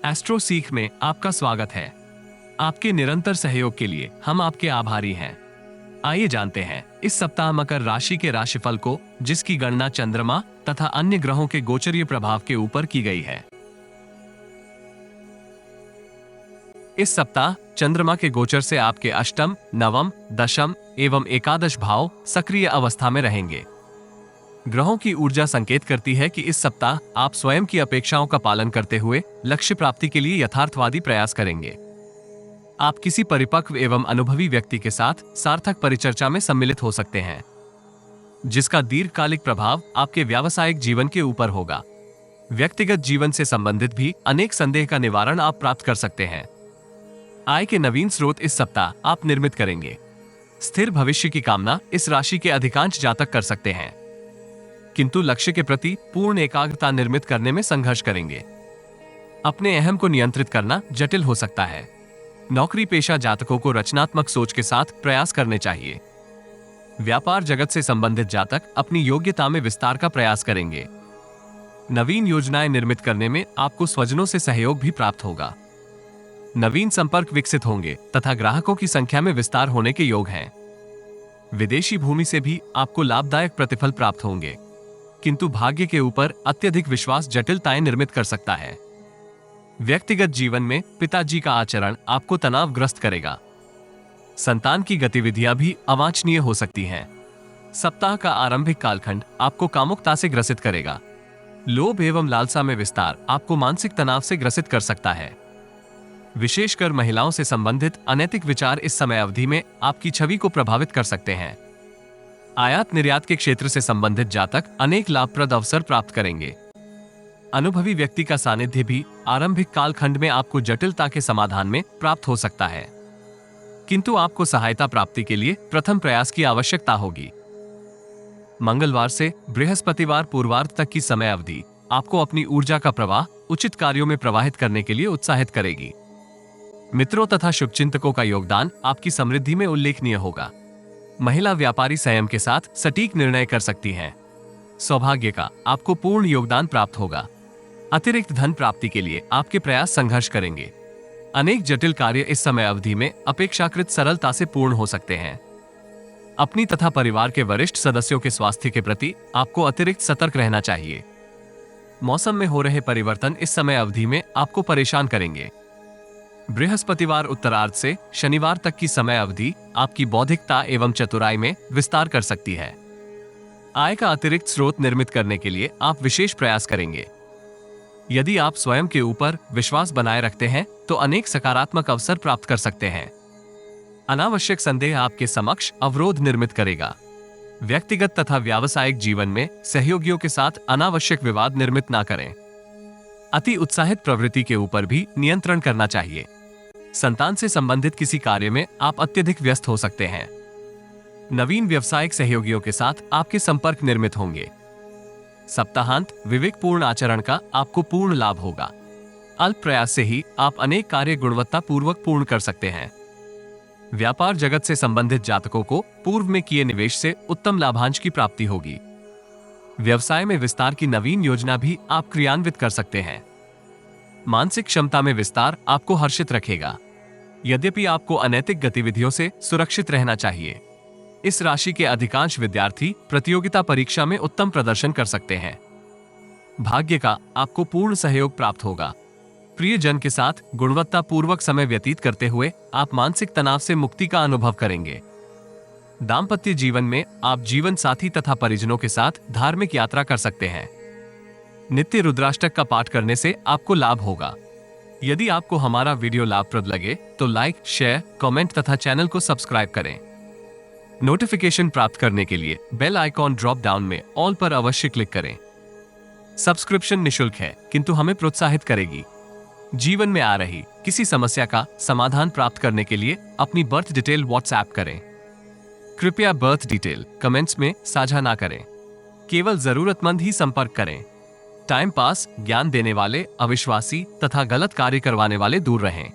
Astro सीख में आपका स्वागत है। आपके निरंतर सहयोग के लिए हम आपके आभारी हैं। आइए जानते हैं इस सप्ताह मकर राशि के राशिफल को, जिसकी गणना चंद्रमा तथा अन्य ग्रहों के गोचरीय प्रभाव के ऊपर की गई है। इस सप्ताह चंद्रमा के गोचर से आपके अष्टम, नवम, दशम एवं एकादश भाव सक्रिय अवस्था में रहेंगे। ग्रहों की ऊर्जा संकेत करती है कि इस सप्ताह आप स्वयं की अपेक्षाओं का पालन करते हुए लक्ष्य प्राप्ति के लिए यथार्थवादी प्रयास करेंगे। आप किसी परिपक्व एवं अनुभवी व्यक्ति के साथ सार्थक परिचर्चा में सम्मिलित हो सकते हैं, जिसका दीर्घकालिक प्रभाव आपके व्यावसायिक जीवन के ऊपर होगा। व्यक्तिगत जीवन से संबंधित भी अनेक संदेह का निवारण आप प्राप्त कर सकते हैं। आय के नवीन स्रोत इस सप्ताह आप निर्मित करेंगे। स्थिर भविष्य की कामना इस राशि के अधिकांश जातक कर सकते हैं, किंतु लक्ष्य के प्रति पूर्ण एकाग्रता निर्मित करने में संघर्ष करेंगे। अपने अहम को नियंत्रित करना जटिल हो सकता है। नौकरी पेशा जातकों को रचनात्मक सोच के साथ प्रयास करने चाहिए। व्यापार जगत से संबंधित जातक अपनी योग्यता में विस्तार का प्रयास करेंगे। नवीन योजनाएं निर्मित करने में आपको स्वजनों से सहयोग भी प्राप्त होगा। नवीन संपर्क विकसित होंगे तथा ग्राहकों की संख्या में विस्तार होने के योग हैं। विदेशी भूमि से भी आपको लाभदायक प्रतिफल प्राप्त होंगे, किंतु भाग्य के ऊपर अत्यधिक विश्वास जटिलताएं निर्मित कर सकता है। व्यक्तिगत जीवन में पिताजी का आचरण आपको तनावग्रस्त करेगा। संतान की गतिविधियां भी अवांछनीय हो सकती हैं। सप्ताह का आरंभिक कालखंड आपको कामुकता से ग्रसित करेगा। लोभ एवं लालसा में विस्तार आपको मानसिक तनाव से ग्रसित कर सकता है। विशेषकर महिलाओं से संबंधित अनैतिक विचार इस समय अवधि में आपकी छवि को प्रभावित कर सकते हैं। आयात निर्यात के क्षेत्र से संबंधित जातक अनेक लाभप्रद अवसर प्राप्त करेंगे। अनुभवी व्यक्ति का सानिध्य भी आरंभिक कालखंड में आपको जटिलता के समाधान में प्राप्त हो सकता है, किंतु आपको सहायता प्राप्ति के लिए प्रथम प्रयास की आवश्यकता होगी। मंगलवार से बृहस्पतिवार पूर्वार्ध तक की समय अवधि आपको अपनी ऊर्जा का प्रवाह उचित कार्यों में प्रवाहित करने के लिए उत्साहित करेगी। मित्रों तथा शुभचिंतकों का योगदान आपकी समृद्धि में उल्लेखनीय होगा। महिला व्यापारी संयम के साथ सटीक निर्णय कर सकती हैं। सौभाग्य का आपको पूर्ण योगदान प्राप्त होगा। अतिरिक्त धन प्राप्ति के लिए आपके प्रयास संघर्ष करेंगे। अनेक जटिल कार्य इस समय अवधि में अपेक्षाकृत सरलता से पूर्ण हो सकते हैं। अपनी तथा परिवार के वरिष्ठ सदस्यों के स्वास्थ्य के प्रति आपको अतिरिक्त सतर्क रहना चाहिए। मौसम में हो रहे परिवर्तन इस समय अवधि में आपको परेशान करेंगे। बृहस्पतिवार उत्तरार्ध से शनिवार तक की समय अवधि आपकी बौद्धिकता एवं चतुराई में विस्तार कर सकती है। आय का अतिरिक्त स्रोत निर्मित करने के लिए आप विशेष प्रयास करेंगे। यदि आप स्वयं के ऊपर विश्वास बनाए रखते हैं तो अनेक सकारात्मक अवसर प्राप्त कर सकते हैं। अनावश्यक संदेह आपके समक्ष अवरोध निर्मित करेगा। व्यक्तिगत तथा व्यावसायिक जीवन में सहयोगियों के साथ अनावश्यक विवाद निर्मित ना करें। अति उत्साहित प्रवृत्ति के ऊपर भी नियंत्रण करना चाहिए। संतान से संबंधित किसी कार्य में आप अत्यधिक व्यस्त हो सकते हैं। नवीन व्यावसायिक सहयोगियों के साथ आपके संपर्क निर्मित होंगे। सप्ताहांत विवेकपूर्ण आचरण का आपको पूर्ण लाभ होगा। अल्प प्रयास से ही आप अनेक कार्य गुणवत्ता पूर्वक पूर्ण कर सकते हैं। व्यापार जगत से संबंधित जातकों को पूर्व में किए निवेश से उत्तम लाभांश की प्राप्ति होगी। व्यवसाय में विस्तार की नवीन योजना भी आप क्रियान्वित कर सकते हैं। मानसिक क्षमता में विस्तार आपको हर्षित रखेगा। यद्यपि आपको अनैतिक गतिविधियों से सुरक्षित रहना चाहिए। इस राशि के अधिकांश विद्यार्थी प्रतियोगिता परीक्षा में उत्तम प्रदर्शन कर सकते हैं। भाग्य का आपको पूर्ण सहयोग प्राप्त होगा। प्रियजन के साथ गुणवत्ता पूर्वक समय व्यतीत करते हुए आप मानसिक तनाव से मुक्ति का अनुभव करेंगे। दाम्पत्य जीवन में आप जीवन साथी तथा परिजनों के साथ धार्मिक यात्रा कर सकते हैं। नित्य रुद्राष्टक का पाठ करने से आपको लाभ होगा। यदि आपको हमारा वीडियो लाभप्रद लगे तो लाइक, शेयर, कमेंट तथा चैनल को सब्सक्राइब करें। नोटिफिकेशन प्राप्त करने के लिए बेल आइकॉन ड्रॉप डाउन में ऑल पर अवश्य क्लिक करें। सब्सक्रिप्शन निशुल्क है, किंतु हमें प्रोत्साहित करेगी। जीवन में आ रही किसी समस्या का समाधान प्राप्त करने के लिए अपनी बर्थ डिटेल व्हाट्सएप करें। कृपया बर्थ डिटेल कमेंट्स में साझा ना करें। केवल जरूरतमंद ही संपर्क करें। टाइम पास, ज्ञान देने वाले, अविश्वासी तथा गलत कार्य करवाने वाले दूर रहें।